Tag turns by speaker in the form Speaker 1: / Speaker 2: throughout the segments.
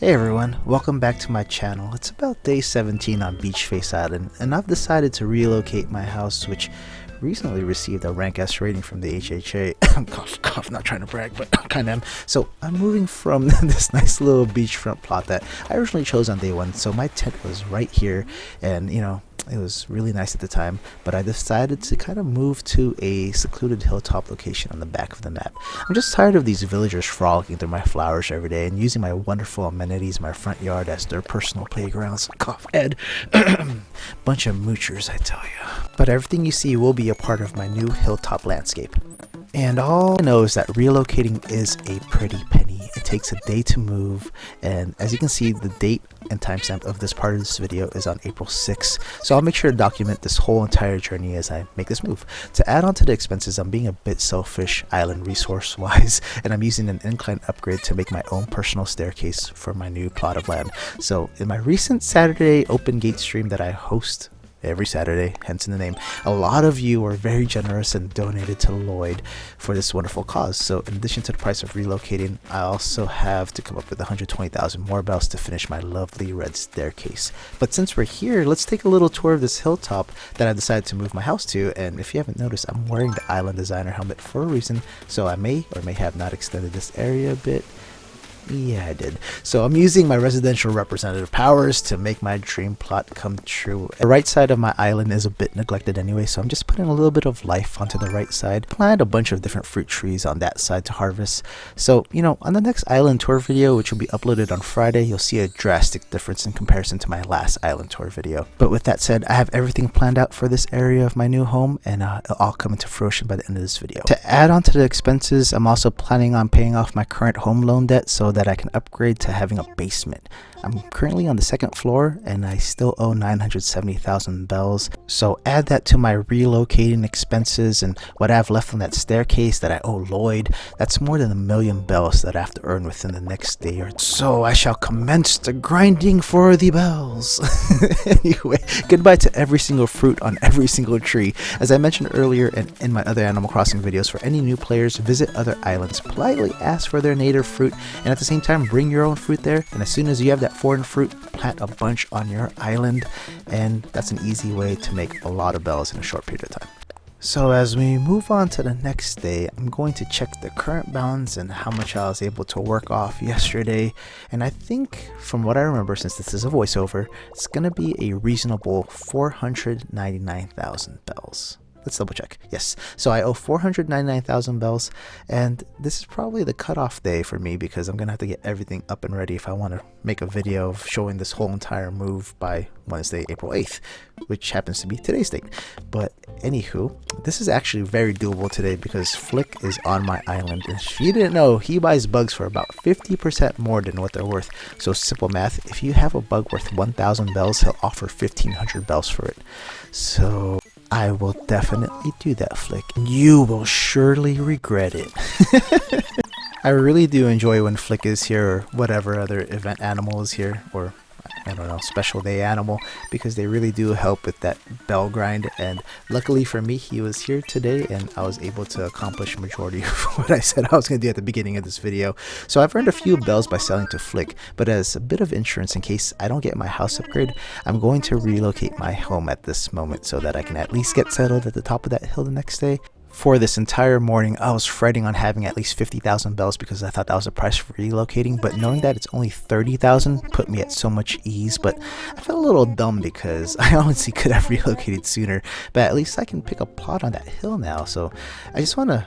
Speaker 1: Hey everyone, welcome back to my channel. It's about day 17 on Beachface Island, and I've decided to relocate my house, which recently received a rank S rating from the HHA. cough, not trying to brag, but kind of am. So I'm moving from this nice little beachfront plot that I originally chose on day one. So my tent was right here, and it was really nice at the time, but I decided to kind of move to a secluded hilltop location on the back of the map. I'm just tired of these villagers frolicking through my flowers every day and using my wonderful amenities in my front yard as their personal playgrounds. Cough, Ed. Bunch of moochers, I tell you. But everything you see will be a part of my new hilltop landscape. And all I know is that relocating is a pretty penny. It takes a day to move, and as you can see, the date and timestamp of this part of this video is on April 6th, so I'll make sure to document this whole entire journey as I make this move. To add on to the expenses, I'm being a bit selfish island resource wise, and I'm using an incline upgrade to make my own personal staircase for my new plot of land. So in my recent Saturday open gate stream that I host every Saturday, hence in the name, a lot of you were very generous and donated to Lloyd for this wonderful cause. So in addition to the price of relocating, I also have to come up with 120,000 more bells to finish my lovely red staircase. But since we're here, let's take a little tour of this hilltop that I decided to move my house to. And if you haven't noticed, I'm wearing the island designer helmet for a reason, so I may or may have not extended this area a bit. Yeah, I did. So I'm using my residential representative powers to make my dream plot come true. The right side of my island is a bit neglected anyway, so I'm just putting a little bit of life onto the right side. Planted a bunch of different fruit trees on that side to harvest. So, on the next island tour video, which will be uploaded on Friday, you'll see a drastic difference in comparison to my last island tour video. But with that said, I have everything planned out for this area of my new home, and it'll all come into fruition by the end of this video. To add on to the expenses, I'm also planning on paying off my current home loan debt so that I can upgrade to having a basement. I'm currently on the second floor and I still owe 970,000 bells. So add that to my relocating expenses and what I have left on that staircase that I owe Lloyd. That's more than 1,000,000 bells that I have to earn within the next day or so. I shall commence the grinding for the bells. Anyway, goodbye to every single fruit on every single tree. As I mentioned earlier and in my other Animal Crossing videos, for any new players, visit other islands, politely ask for their native fruit, and at the same time bring your own fruit there. And as soon as you have that foreign fruit, plant a bunch on your island, and that's an easy way to make a lot of bells in a short period of time. So as we move on to the next day, I'm going to check the current balance and how much I was able to work off yesterday, and I think from what I remember, since this is a voiceover, it's gonna be a reasonable 499,000 bells. Let's double check. Yes, so I owe 499,000 bells, and this is probably the cutoff day for me because I'm gonna have to get everything up and ready if I want to make a video of showing this whole entire move by Wednesday, April 8th, which happens to be today's date. But anywho, this is actually very doable today because Flick is on my island, and if you didn't know, he buys bugs for about 50% more than what they're worth. So simple math, if you have a bug worth 1,000 bells, he'll offer 1,500 bells for it. So I will definitely do that, Flick. You will surely regret it. I really do enjoy when Flick is here or whatever other event animal is here, or I don't know, special day animal, because they really do help with that bell grind. And luckily for me, he was here today and I was able to accomplish majority of what I said I was going to do at the beginning of this video. So I've earned a few bells by selling to Flick, but as a bit of insurance in case I don't get my house upgrade, I'm going to relocate my home at this moment so that I can at least get settled at the top of that hill the next day. For this entire morning, I was fretting on having at least 50,000 bells because I thought that was the price for relocating, but knowing that it's only 30,000 put me at so much ease. But I felt a little dumb because I honestly could have relocated sooner, but at least I can pick a plot on that hill now. So I just want to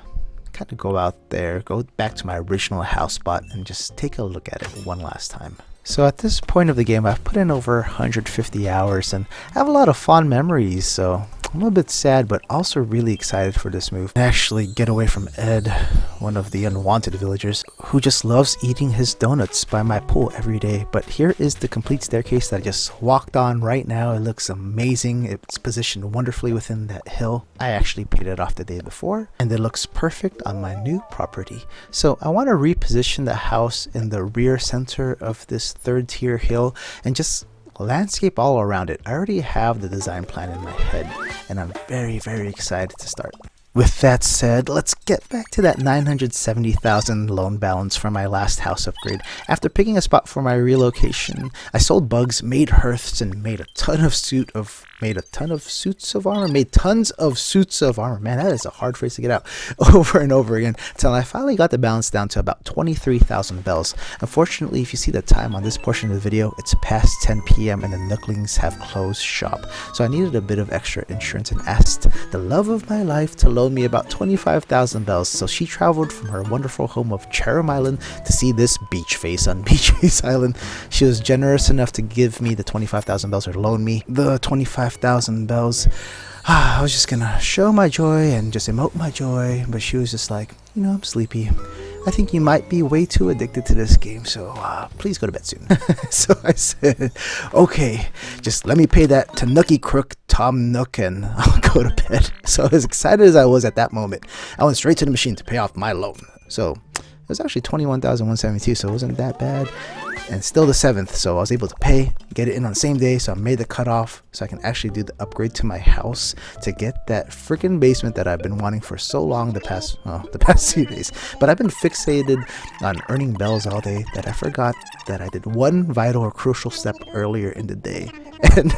Speaker 1: kind of go out there, go back to my original house spot and just take a look at it one last time. So at this point of the game, I've put in over 150 hours and I have a lot of fond memories, so I'm a bit sad but also really excited for this move. Actually get away from Ed, one of the unwanted villagers, who just loves eating his donuts by my pool every day. But here is the complete staircase that I just walked on right now. It looks amazing. It's positioned wonderfully within that hill. I actually paid it off the day before and it looks perfect on my new property. So I want to reposition the house in the rear center of this third tier hill and just landscape all around it. I already have the design plan in my head and I'm very excited to start. With that said, let's get back to that 970,000 loan balance from my last house upgrade. After picking a spot for my relocation, I sold bugs, made hearths, and made tons of suits of armor. Man, that is a hard phrase to get out over and over again until I finally got the balance down to about 23,000 bells. Unfortunately, if you see the time on this portion of the video, it's past 10 p.m. and the Nooklings have closed shop. So I needed a bit of extra insurance and asked the love of my life to loan me about 25,000 bells. So she traveled from her wonderful home of Chatham Island to see this beach face on Beach Face Island. She was generous enough to give me the 25,000 bells, or loan me the 25,000 bells. I was just gonna show my joy and just emote my joy, but she was just like, I'm sleepy. I think you might be way too addicted to this game, so please go to bed soon. So I said, okay, just let me pay that Tanuki crook Tom Nook and I'll go to bed. So as excited as I was at that moment, I went straight to the machine to pay off my loan. So it was actually 21,172, so it wasn't that bad. And still the 7th, so I was able to pay, get it in on the same day, so I made the cutoff so I can actually do the upgrade to my house to get that freaking basement that I've been wanting for so long the past few days. But I've been fixated on earning bells all day that I forgot that I did one vital or crucial step earlier in the day, and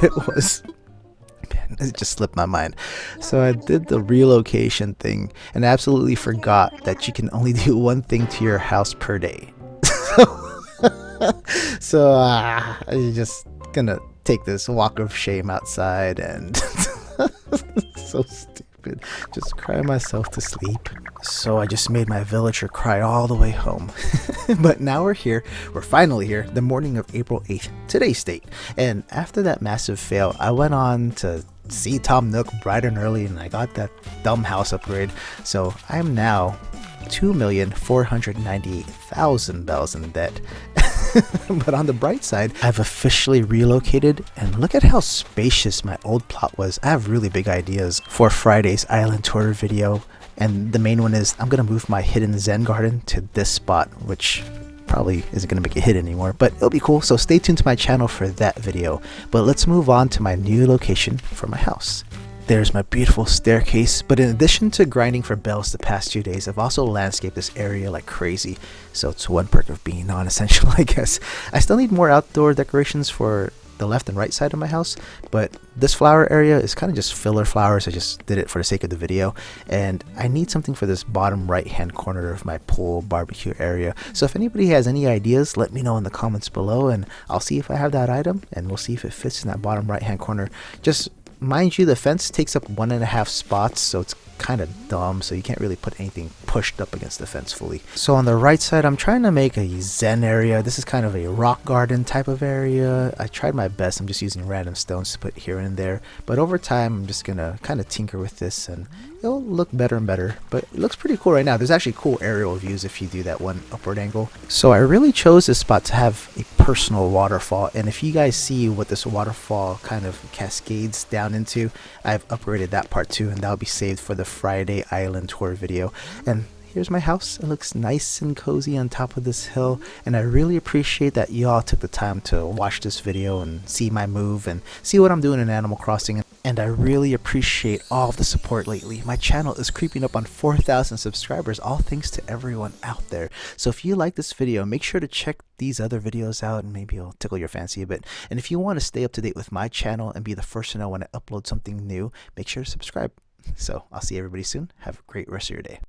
Speaker 1: it just slipped my mind. So I did the relocation thing and absolutely forgot that you can only do one thing to your house per day. So I'm just gonna take this walk of shame outside and so stupid, just cry myself to sleep. So I just made my villager cry all the way home. But now we're finally here, the morning of April 8th, today's date. And after that massive fail, I went on to see Tom Nook bright and early, and I got that dumb house upgrade. So I'm now 2,498,000 bells in debt. But on the bright side, I've officially relocated, and look at how spacious my old plot was. I have really big ideas for Friday's island tour video, and the main one is I'm gonna move my hidden Zen garden to this spot, which probably isn't gonna make it hidden anymore, but it'll be cool. So stay tuned to my channel for that video. But let's move on to my new location for my house. There's my beautiful staircase, but in addition to grinding for bells the past 2 days, I've also landscaped this area like crazy, so it's one perk of being non-essential, I guess. I still need more outdoor decorations for the left and right side of my house, but this flower area is kind of just filler flowers. I just did it for the sake of the video, and I need something for this bottom right hand corner of my pool barbecue area. So if anybody has any ideas, let me know in the comments below, and I'll see if I have that item, and we'll see if it fits in that bottom right hand corner. Just mind you, the fence takes up 1.5 spots, so it's kind of dumb, so you can't really put anything pushed up against the fence fully. So on the right side, I'm trying to make a zen area. This is kind of a rock garden type of area. I tried my best. I'm just using random stones to put here and there, but over time I'm just gonna kind of tinker with this and it'll look better and better. But it looks pretty cool right now. There's actually cool aerial views if you do that one upward angle. So I really chose this spot to have a personal waterfall, and if you guys see what this waterfall kind of cascades down into, I've upgraded that part too, and that'll be saved for the Friday island tour video. And here's my house. It looks nice and cozy on top of this hill, and I really appreciate that y'all took the time to watch this video and see my move and see what I'm doing in Animal Crossing. And I really appreciate all of the support lately. My channel is creeping up on 4,000 subscribers, all thanks to everyone out there. So if you like this video, make sure to check these other videos out, and maybe it'll tickle your fancy a bit. And if you want to stay up to date with my channel and be the first to know when I upload something new, make sure to subscribe. So I'll see everybody soon. Have a great rest of your day.